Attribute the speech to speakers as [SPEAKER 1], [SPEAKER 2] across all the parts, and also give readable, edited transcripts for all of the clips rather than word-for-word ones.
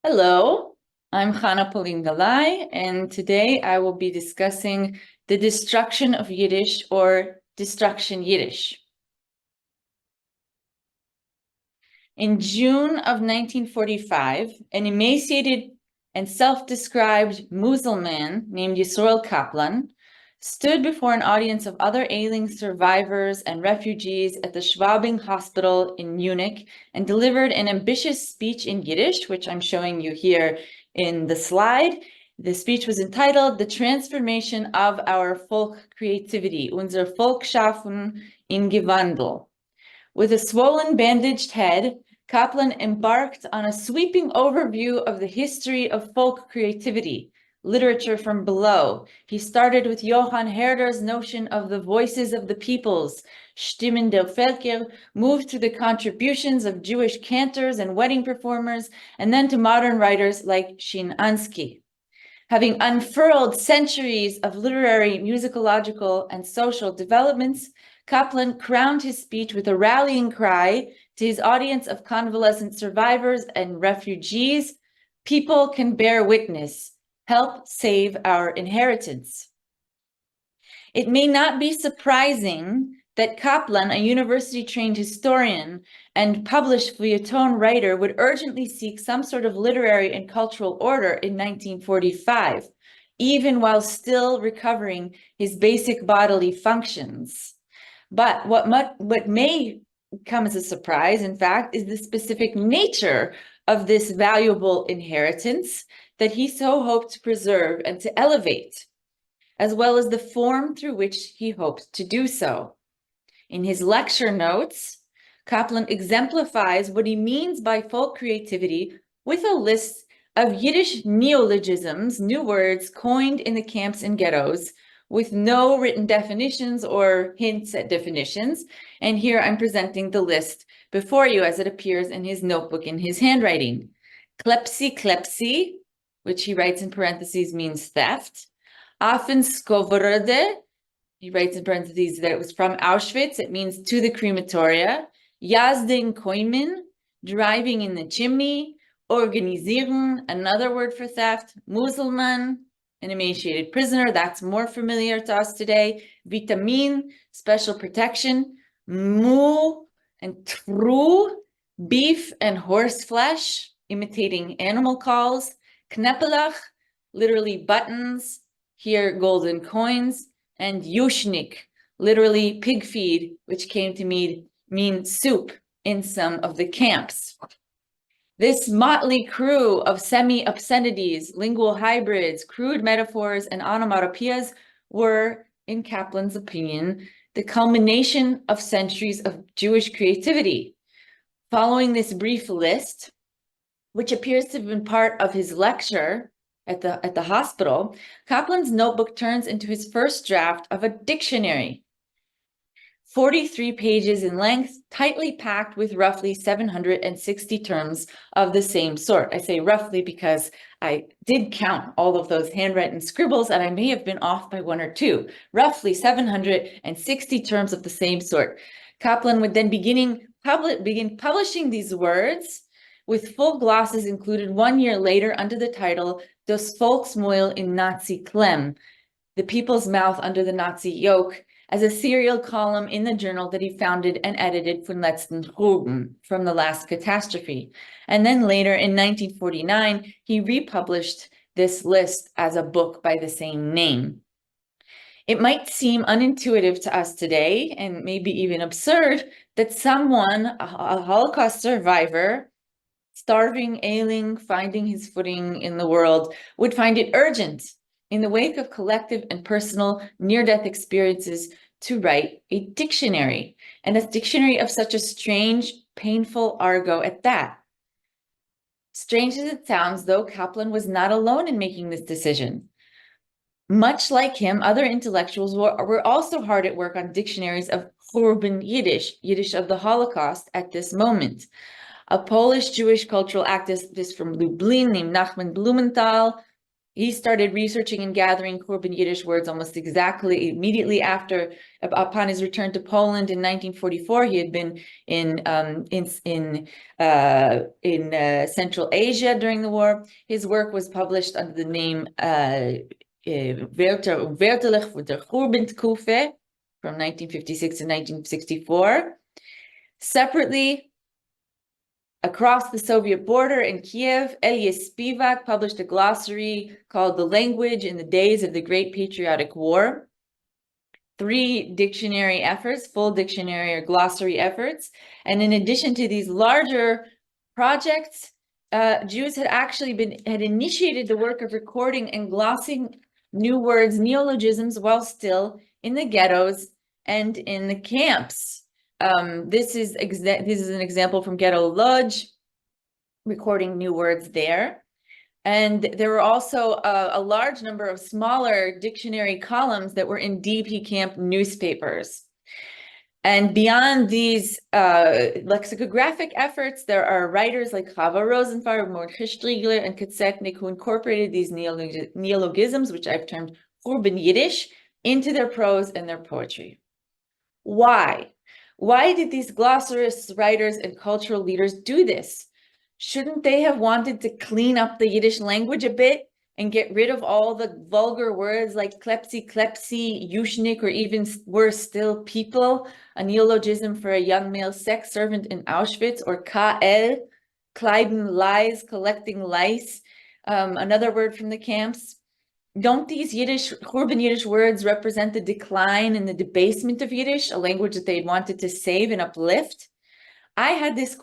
[SPEAKER 1] Hello, I'm Chana Pollin-Galay, and today I will be discussing the destruction of Yiddish or Destruction-Yiddish. In June of 1945, an emaciated and self-described Musulman named Yisroel Kaplan stood before an audience of other ailing survivors and refugees at the Schwabing Hospital in Munich and delivered an ambitious speech in Yiddish, which I'm showing you here in the slide. The speech was entitled, "The Transformation of Our Folk Creativity, Unser Volksschaffen im Gewandel." With a swollen, bandaged head, Kaplan embarked on a sweeping overview of the history of folk creativity, literature from below. He started with Johann Herder's notion of the voices of the peoples, Stimmen der Völker, moved to the contributions of Jewish cantors and wedding performers, and then to modern writers like Shin Ansky. Having unfurled centuries of literary, musicological, and social developments, Kaplan crowned his speech with a rallying cry to his audience of convalescent survivors and refugees: "People can bear witness. Help save our inheritance." It may not be surprising that Kaplan, a university-trained historian and published feuilleton writer, would urgently seek some sort of literary and cultural order in 1945, even while still recovering his basic bodily functions. But what may come as a surprise, in fact, is the specific nature of this valuable inheritance that he so hoped to preserve and to elevate, as well as the form through which he hoped to do so. In his lecture notes, Kaplan exemplifies what he means by folk creativity with a list of Yiddish neologisms, new words coined in the camps and ghettos, with no written definitions or hints at definitions. And here I'm presenting the list before you as it appears in his notebook in his handwriting. Klepsy, which he writes in parentheses means theft. Affenskoverde, he writes in parentheses that it was from Auschwitz. It means to the crematoria. Yazden Koimin, driving in the chimney. Organisieren, another word for theft. Muselman, an emaciated prisoner. That's more familiar to us today. Vitamin, special protection. Mu and tru, beef and horse flesh, imitating animal calls. Kneppelach, literally buttons. Here, golden coins. And yushnik, literally pig feed, which came to mean soup in some of the camps. This motley crew of semi-obscenities, lingual hybrids, crude metaphors, and onomatopoeias were, in Kaplan's opinion, the culmination of centuries of Jewish creativity. Following this brief list, which appears to have been part of his lecture at the hospital, Kaplan's notebook turns into his first draft of a dictionary, 43 pages in length, tightly packed with roughly 760 terms of the same sort. I say roughly because I did count all of those handwritten scribbles and I may have been off by one or two. Roughly 760 terms of the same sort. Kaplan would then begin publishing these words with full glosses included 1 year later under the title Das Volksmäul in Nazi Klem, the people's mouth under the Nazi yoke, as a serial column in the journal that he founded and edited von letzten Gruben, from the last catastrophe. And then later in 1949, he republished this list as a book by the same name. It might seem unintuitive to us today, and maybe even absurd, that someone, a Holocaust survivor, starving, ailing, finding his footing in the world, would find it urgent in the wake of collective and personal near-death experiences to write a dictionary, and a dictionary of such a strange, painful argot at that. Strange as it sounds, though, Kaplan was not alone in making this decision. Much like him, other intellectuals were also hard at work on dictionaries of Churban Yiddish, Yiddish of the Holocaust, at this moment. A Polish Jewish cultural activist from Lublin named Nachman Blumenthal, He started researching and gathering Khurban Yiddish words almost exactly immediately upon his return to Poland in 1944. He had been in Central Asia during the war. His work was published under the name Wörterlich der Khurban-Tkufe from 1956 to 1964. Separately, across the Soviet border in Kiev, Elia Spivak published a glossary called The Language in the Days of the Great Patriotic War. 3 dictionary efforts, full dictionary or glossary efforts. And in addition to these larger projects, Jews had initiated the work of recording and glossing new words, neologisms, while still in the ghettos and in the camps. This is an example from Ghetto Lodz, recording new words there. And there were also a large number of smaller dictionary columns that were in DP camp newspapers. And beyond these lexicographic efforts, there are writers like Chava Rosenfeld, Mordechai Striegler, and Katzeknik who incorporated these neologisms, which I've termed Khurban Yiddish, into their prose and their poetry. Why? Why did these glossarists, writers, and cultural leaders do this? Shouldn't they have wanted to clean up the Yiddish language a bit and get rid of all the vulgar words like klepsi, yushnik, or even worse still, people, a neologism for a young male sex servant in Auschwitz, or ka'el, kleiden lies, collecting lice, another word from the camps? Don't these Khurban Yiddish words represent the decline and the debasement of Yiddish, a language that they wanted to save and uplift? I had this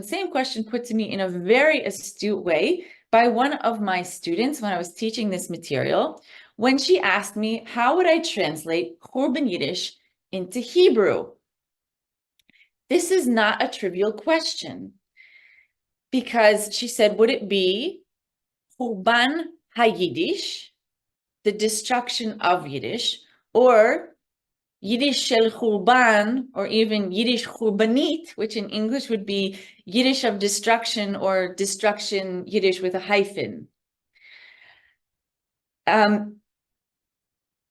[SPEAKER 1] same question put to me in a very astute way by one of my students when I was teaching this material, when she asked me, how would I translate Khurban Yiddish into Hebrew? This is not a trivial question, because she said, would it be Khurban HaYiddish, the destruction of Yiddish, or Yiddish shel Khurban, or even Yiddish Khurbanit, which in English would be Yiddish of destruction or destruction Yiddish with a hyphen.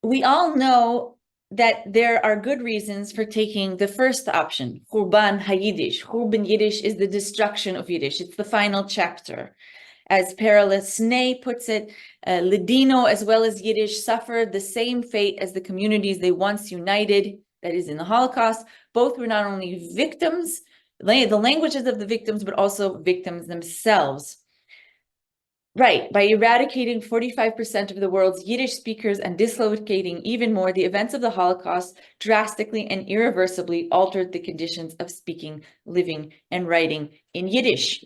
[SPEAKER 1] We all know that there are good reasons for taking the first option, Khurban HaYiddish. Khurban Yiddish is the destruction of Yiddish. It's the final chapter. As Perla Snee puts it, Ladino as well as Yiddish suffered the same fate as the communities they once united, that is in the Holocaust. Both were not only victims, the languages of the victims, but also victims themselves. Right, by eradicating 45% of the world's Yiddish speakers and dislocating even more, the events of the Holocaust drastically and irreversibly altered the conditions of speaking, living, and writing in Yiddish.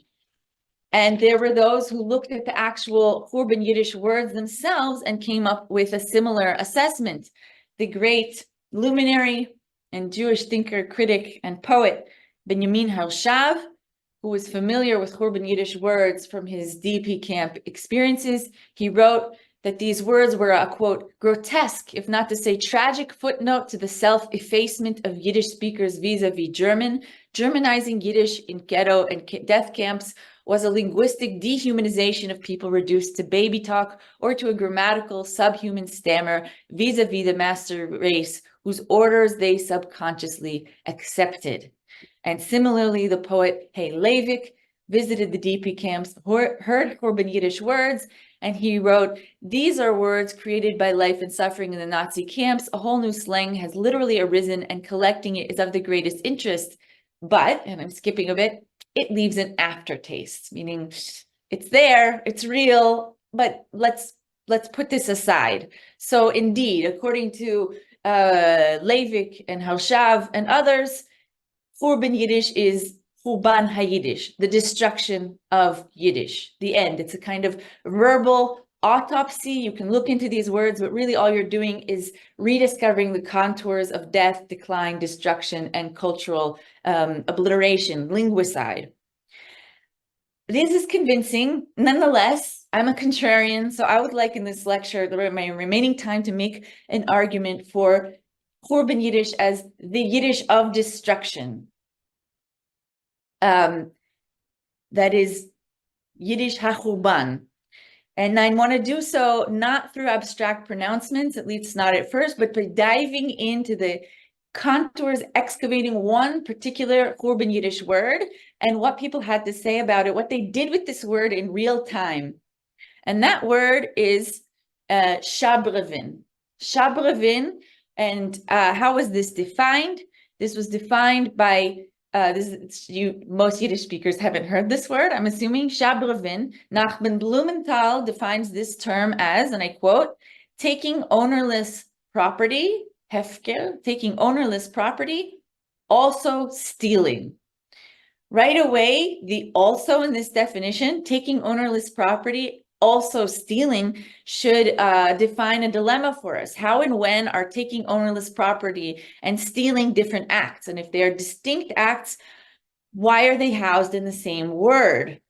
[SPEAKER 1] And there were those who looked at the actual Khurban Yiddish words themselves and came up with a similar assessment. The great luminary and Jewish thinker, critic, and poet Benjamin Harshav, who was familiar with Khurban Yiddish words from his DP camp experiences, he wrote that these words were a, quote, grotesque, if not to say tragic footnote to the self-effacement of Yiddish speakers vis-a-vis German. Germanizing Yiddish in ghetto and death camps was a linguistic dehumanization of people reduced to baby talk or to a grammatical subhuman stammer vis-a-vis the master race whose orders they subconsciously accepted. And similarly, the poet Hay Leivik visited the DP camps, heard Khurban Yiddish words, and he wrote, these are words created by life and suffering in the Nazi camps. A whole new slang has literally arisen, and collecting it is of the greatest interest. But, and I'm skipping a bit, it leaves an aftertaste, meaning it's there, it's real, but let's put this aside. So indeed, according to Leivik and Harshav and others, Khurban Yiddish is Khurban HaYiddish, the destruction of Yiddish, the end. It's a kind of verbal autopsy. You can look into these words, but really all you're doing is rediscovering the contours of death, decline, destruction, and cultural obliteration, linguicide. This is convincing. Nonetheless, I'm a contrarian, so I would like in this lecture, my remaining time, to make an argument for Khurban Yiddish as the Yiddish of destruction. That is Yiddish HaChurban. And I want to do so not through abstract pronouncements, at least not at first, but by diving into the contours, excavating one particular Churban Yiddish word and what people had to say about it, what they did with this word in real time. And that word is shabrevin. Shabrevin, and how was this defined? This was defined by most Yiddish speakers haven't heard this word, I'm assuming. Shabrevin. Nachman Blumenthal defines this term as, and I quote, taking ownerless property, hefker, taking ownerless property, also stealing. Right away, the also in this definition, taking ownerless property, also stealing, should define a dilemma for us. How and when are taking ownerless property and stealing different acts? And if they are distinct acts, why are they housed in the same word?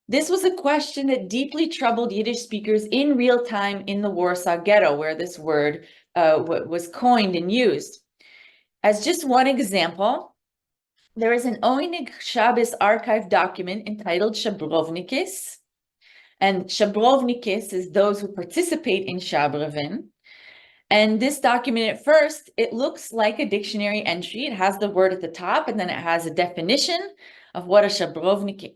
[SPEAKER 1] This was a question that deeply troubled Yiddish speakers in real time in the Warsaw Ghetto, where this word was coined and used. As just one example, there is an Oinig Shabbos archive document entitled Shabrovnikis, and Shabrovnikis is those who participate in Shabrevin. And this document, at first, it looks like a dictionary entry. It has the word at the top, and then it has a definition of what a Shabrovnik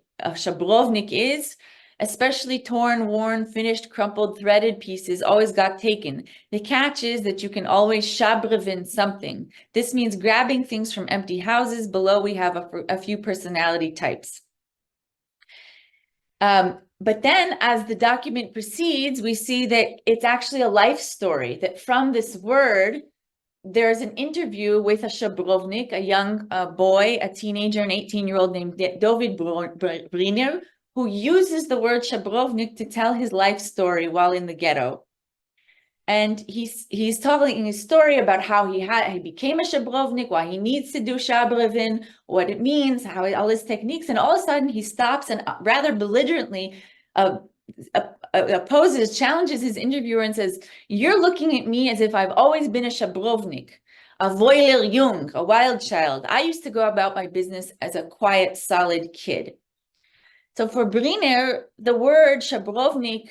[SPEAKER 1] is. Especially torn, worn, finished, crumpled, threaded pieces always got taken. The catch is that you can always shabrevin something. This means grabbing things from empty houses. Below we have a few personality types. But then as the document proceeds, we see that it's actually a life story, that from this word, there's an interview with a Shabrovnik, a young boy, a teenager, an 18-year-old named David Briner, who uses the word Shabrovnik to tell his life story while in the ghetto. And he's telling his story about how he became a Shabrovnik, why he needs to do Shabrevin, what it means, how all his techniques, and all of a sudden he stops and rather belligerently challenges his interviewer and says, "You're looking at me as if I've always been a Shabrovnik, a voiler jung, a wild child. I used to go about my business as a quiet, solid kid." So for Briner, the word Shabrovnik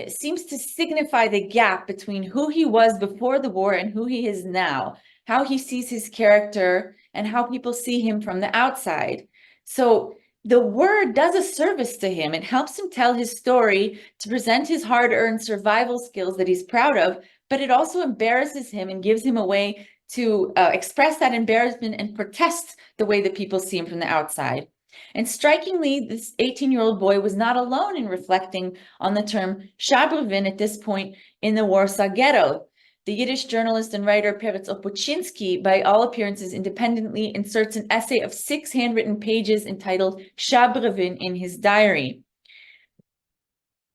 [SPEAKER 1] seems to signify the gap between who he was before the war and who he is now, how he sees his character and how people see him from the outside. So the word does a service to him. It helps him tell his story, to present his hard-earned survival skills that he's proud of, but it also embarrasses him and gives him a way to express that embarrassment and protest the way that people see him from the outside. And strikingly, this 18-year-old boy was not alone in reflecting on the term Shabrevin at this point in the Warsaw Ghetto. The Yiddish journalist and writer Peretz Opochinski, by all appearances independently, inserts an essay of 6 handwritten pages entitled Shabrevin in his diary.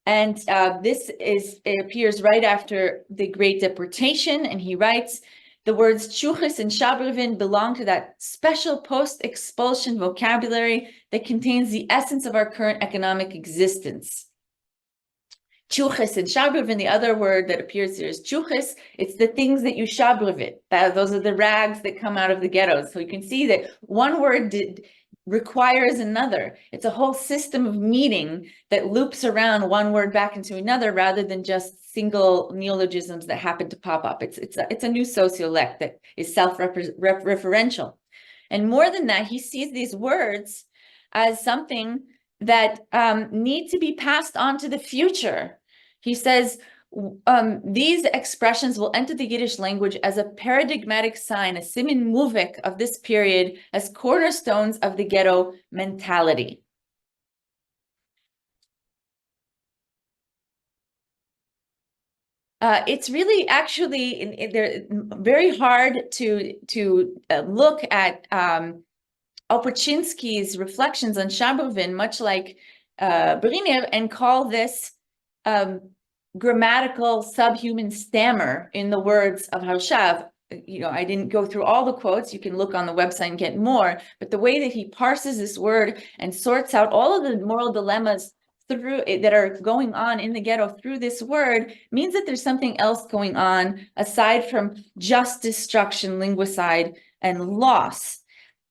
[SPEAKER 1] And it appears right after the Great Deportation, and he writes, "The words chuchis and shabrevin belong to that special post-expulsion vocabulary that contains the essence of our current economic existence." Chuchis and shabrevin, the other word that appears here is chuchis. It's the things that you shabrevit. Those are the rags that come out of the ghettos. So you can see that one word requires another. It's a whole system of meaning that loops around one word back into another rather than just single neologisms that happen to pop up. It's a new sociolect that is self-referential. And more than that, he sees these words as something that need to be passed on to the future. He says, these expressions will enter the Yiddish language as a paradigmatic sign, a simin muvek of this period, as cornerstones of the ghetto mentality. It's really actually they're very hard to look at Opochinski's reflections on Shabrevin, much like Briner, and call this grammatical subhuman stammer in the words of Harshav. You know, I didn't go through all the quotes. You can look on the website and get more, but the way that he parses this word and sorts out all of the moral dilemmas that are going on in the ghetto through this word means that there's something else going on aside from just destruction, linguicide, and loss.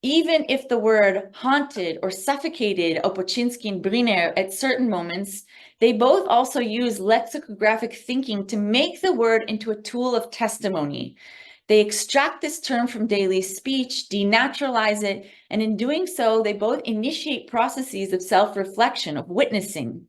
[SPEAKER 1] Even if the word haunted or suffocated Opochinski and Briner at certain moments, they both also use lexicographic thinking to make the word into a tool of testimony. They extract this term from daily speech, denaturalize it, and in doing so, they both initiate processes of self-reflection, of witnessing.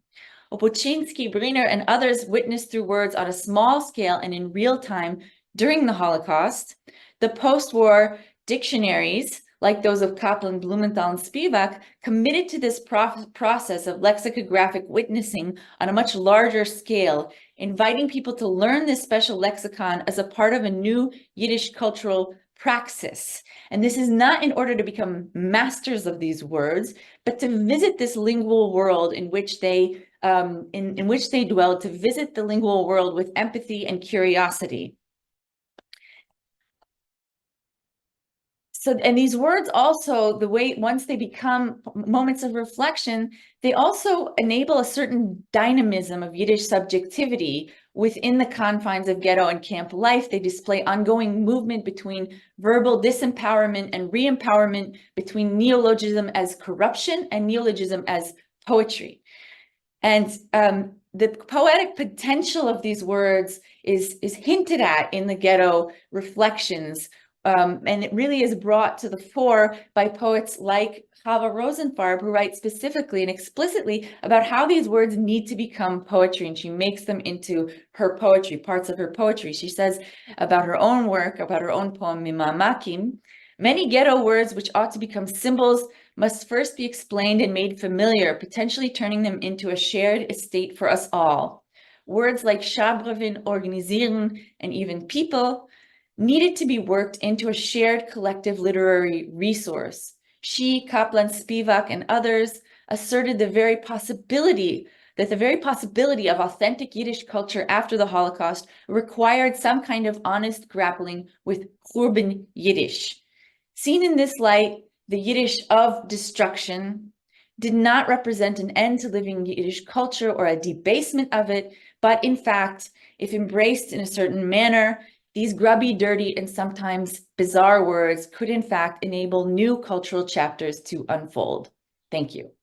[SPEAKER 1] Opochinski, Briner, and others witnessed through words on a small scale and in real time during the Holocaust. The post-war dictionaries, like those of Kaplan, Blumenthal, and Spivak, committed to this process of lexicographic witnessing on a much larger scale, inviting people to learn this special lexicon as a part of a new Yiddish cultural praxis. And this is not in order to become masters of these words, but to visit this lingual world in which they dwell, to visit the lingual world with empathy and curiosity. So, and these words also, the way, once they become moments of reflection, they also enable a certain dynamism of Yiddish subjectivity within the confines of ghetto and camp life. They display ongoing movement between verbal disempowerment and re-empowerment, between neologism as corruption and neologism as poetry. And the poetic potential of these words is hinted at in the ghetto reflections, and it really is brought to the fore by poets like Chava Rosenfarb, who writes specifically and explicitly about how these words need to become poetry, and she makes them into her poetry, parts of her poetry. She says about her own work, about her own poem, Mimamakim, many ghetto words which ought to become symbols must first be explained and made familiar, potentially turning them into a shared estate for us all. Words like Schabrevin, organisieren, and even people needed to be worked into a shared collective literary resource. She, Kaplan, Spivak, and others asserted the very possibility of authentic Yiddish culture after the Holocaust required some kind of honest grappling with Churban Yiddish. Seen in this light, the Yiddish of destruction did not represent an end to living Yiddish culture or a debasement of it, but in fact, if embraced in a certain manner, these grubby, dirty, and sometimes bizarre words could in fact enable new cultural chapters to unfold. Thank you.